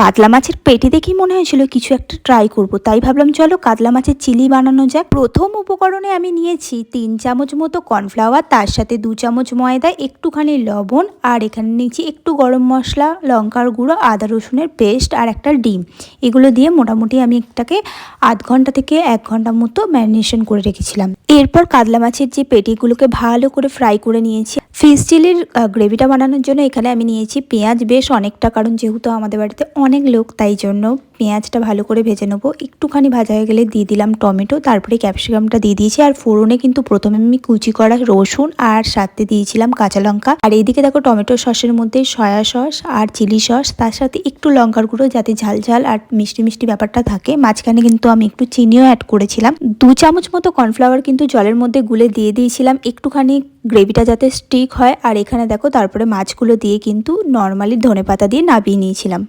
কাতলা মাছের পেটি দেখেই মনে হয়েছিল কিছু একটা ট্রাই করব, তাই ভাবলাম চলো কাতলা মাছের চিলি বানানো যাক। প্রথম উপকরণে আমি নিয়েছি 3 চামচ মতো কর্নফ্লাওয়ার, তার সাথে 2 চামচ ময়দা, একটুখানি লবণ, আর এখানে নিয়েছি একটু গরম মশলা, লঙ্কার গুঁড়ো, আদা রসুনের পেস্ট আর একটা ডিম। এগুলো দিয়ে মোটামুটি আমি এটাকে আধ ঘন্টা থেকে 1 ঘন্টা মতো ম্যারিনেশন করে রেখেছিলাম। এরপর কাতলা মাছের যে পেটিগুলোকে ভালো করে ফ্রাই করে নিয়েছি। ফিশ চিলির গ্রেভিটা বানানোর জন্য এখানে আমি নিয়েছি পেঁয়াজ বেশ অনেকটা, কারণ যেহেতু আমাদের বাড়িতে অনেক লোক তাই জন্য পেঁয়াজটা ভালো করে ভেজে নেবো। একটুখানি ভাজা হয়ে গেলে দিয়ে দিলাম টমেটো, তারপরে ক্যাপসিকামটা দিয়ে দিয়েছি। আর ফোড়নে কিন্তু প্রথমে আমি কুচি করা রসুন আর সাথে দিয়েছিলাম কাঁচা লঙ্কা। আর এইদিকে দেখো টমেটো সসের মধ্যে সয়া সস আর চিলি সস, তার সাথে একটু লঙ্কার গুঁড়ো যাতে ঝাল ঝাল আর মিষ্টি মিষ্টি ব্যাপারটা থাকে। মাঝখানে কিন্তু আমি একটু চিনিও অ্যাড করেছিলাম। 2 চামচ মতো কর্নফ্লাওয়ার কিন্তু জলের মধ্যে গুলে দিয়ে দিয়েছিলাম একটুখানি গ্রেভিটা যাতে স্টিক হয়। আর এখানে দেখো তারপরে মাছগুলো দিয়ে কিন্তু নর্মালি ধনেপাতা দিয়ে নাবিয়ে নিয়েছিলাম।